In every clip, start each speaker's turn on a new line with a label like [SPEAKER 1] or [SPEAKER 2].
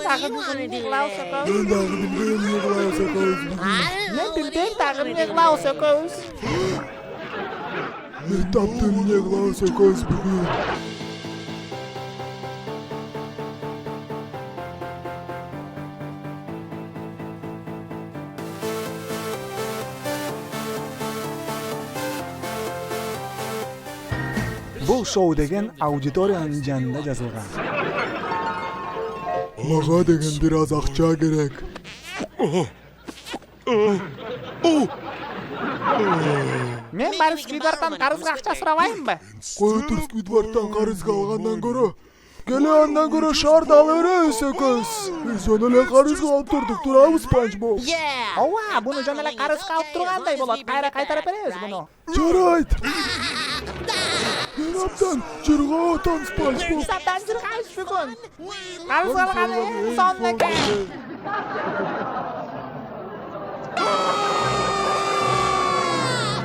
[SPEAKER 1] Дагы бүгүн Николаус экөөбүз.
[SPEAKER 2] Мен дагы билбейм Николаус экөөбүз бүгүн.
[SPEAKER 1] Мен билбейм дагы Николаус экөөбүз.
[SPEAKER 2] Мен таптым Николаус экөөбүз бүгүн.
[SPEAKER 3] Бул шоу деген аудиториянын жанында жазылган.
[SPEAKER 2] Мага деген бир аз акча керек.
[SPEAKER 1] Мен барып Сквидвардтан карызга акча сурабаймбы?
[SPEAKER 2] Кой тур Сквидвардтан карызга алгандан көрө. Келе андан көрө шарды ала беребиз экөөбүз. Биз жөн эле карызга алып турдук, турабыз Спанч Боб.
[SPEAKER 1] Ооба, буну жөн эле карызга алып тургандай болот. Кайра кайтарып беребиз буну.
[SPEAKER 2] Жарайт. Мен абдан жырга атам Спанч Боб.
[SPEAKER 1] Биз абдан жыргайбыз бүгүн. Карызга алган эң сонун экен.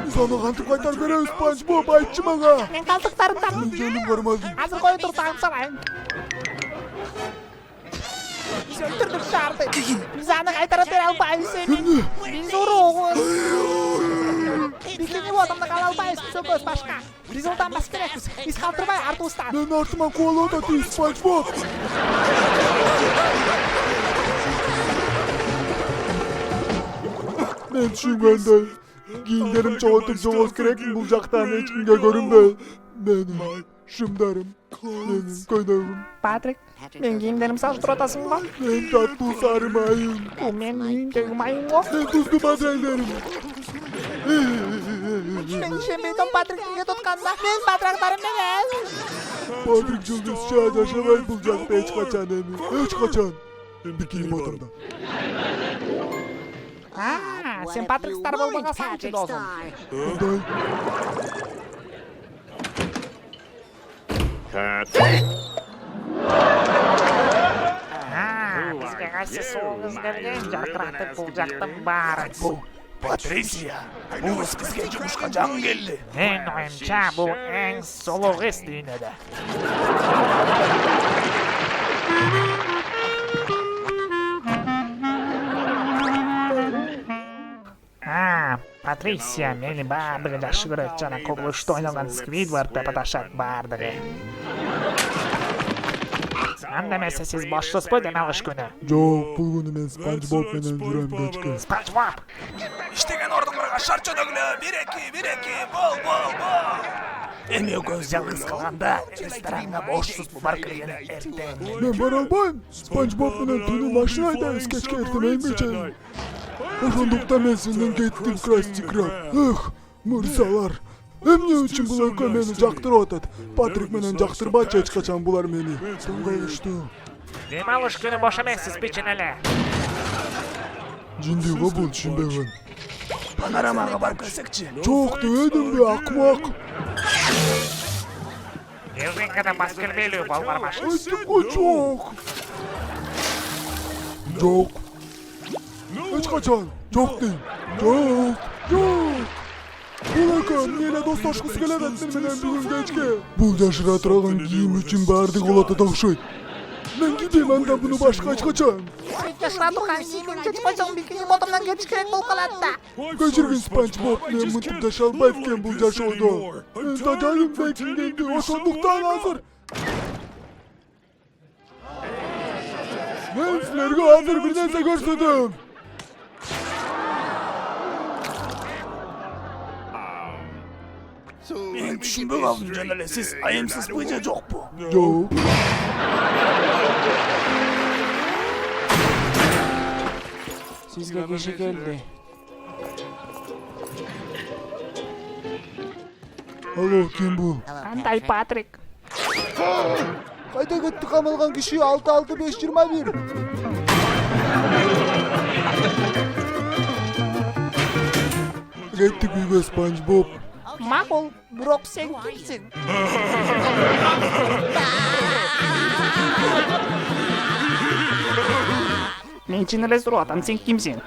[SPEAKER 2] Biz аны кантип кайтарып беребиз Спанч Боб, айтчы мага.
[SPEAKER 1] Мен калтыктарымдан.
[SPEAKER 2] Мен жөнүм бармадым.
[SPEAKER 1] Азыр кое тур тагып салайын. Биз өлтүрдүк шарды. Биз аны кайтарып бере албайбыз. Биз уругуз. Бикини адамды кала албайбыз, биз экөөбүз башка. Биз улданбаш керекпиз. Биз калтырбай артыбыздан.
[SPEAKER 2] Мен артыма кубалап атат Спанч Боб. Мен түшүнгөндөй кийимдерим чогултуп жогош керекмин бул жактан эч кимге көрүнбөй. Менин шымдарым, менин көйнөгүм.
[SPEAKER 1] Патрик, мен кийимдеримди салыштырып атасыңбы?
[SPEAKER 2] Мен таттуу сары майым.
[SPEAKER 1] Бул менин үйүмдөгү майым го.
[SPEAKER 2] Мен туздуу мадрагдерим.
[SPEAKER 1] Мен ишенбей атам Патрикке тутканда. Мен патрактарым эмес.
[SPEAKER 2] Патрик жылдызча жашабайт бул жакта эч качан эми. Эч качан. Бикини ботомдо.
[SPEAKER 1] Сен Патрик Стар болбогансың досум.
[SPEAKER 2] Кандай?
[SPEAKER 1] Бизге кайсы сууңуз келген жаркыратып бул жактын баары.
[SPEAKER 4] Патрисия, бул кыз бизге жумушка жаңы келди.
[SPEAKER 1] Мен оюмча бул эң сулуу кыз дүйнөдө. Патрисия мени баардыгы жакшы көрөт жана курулушта ойногон Сквидвард деп аташат баардыгы. Анда эмесе сиз бошсузбу деме алыш күнү?
[SPEAKER 2] Жок, бул күнү мен Спанч Боб менен жүрөм кечке.
[SPEAKER 1] Спанч Боб!
[SPEAKER 4] Иштеген ордуңарга шарт жөнөгүлө. 1-2, бол.
[SPEAKER 1] Эми экөөбүз жалгыз калганда ресторанга бошсузбу барып келгени эртең.
[SPEAKER 2] Мен бара албайм. Спанч Боб менен түнү машина айдайбыз кечке эртемейинге чейин. Ошондуктан мен сенден кеттим, Красти Краб. Эх, мырзалар. Эмне үчүн бул экөө мени жактырып атат? Патрик менен жактырбачы эч качан булар мени. Таң калыштуу.
[SPEAKER 1] Дем алыш күнү бош эмессиз бичин эле.
[SPEAKER 2] Жинди го бул түшүнбөгөн.
[SPEAKER 4] Панорамага барып келсекчи.
[SPEAKER 2] Жок дебедимби, акмак.
[SPEAKER 1] Элрингеден бас келбейлүү болбармаш.
[SPEAKER 2] Айттым го жок. Жок. Эч качан. Жок дейм. Жок. Бул экөө эмне эле достошкусу келет мен менен бүгүн кечке. Бул жашыра турган кийим үчүн баардыгы болот да окшойт. Мен кийдим анда буну башка эч качан.
[SPEAKER 1] Сен жашыра турган кийимиңди чечип койсоң бикини ботомдон кетиш керек болуп калат да.
[SPEAKER 2] Кечиргин Спанч Боб, мен мынтип жашай албайт экен бул жашоодо. Мен тажайым бекингенди, ошондуктан азыр. Мен силерге азыр бир нерсе көрсөтөм.
[SPEAKER 4] Мен түшүнбөй калдым жөн эле. Сиз айымсызбы же жокпу?
[SPEAKER 2] Жок.
[SPEAKER 1] Сизге киши келди.
[SPEAKER 2] Алло, ким бул?
[SPEAKER 1] Кандай Патрик?
[SPEAKER 2] Кайда кетти камалган киши? 66521. Кеттик үйгө Спанч Боб.
[SPEAKER 1] Макул, бирок сен кимсиң? Мен чын эле сурап атам, сен кимсиң?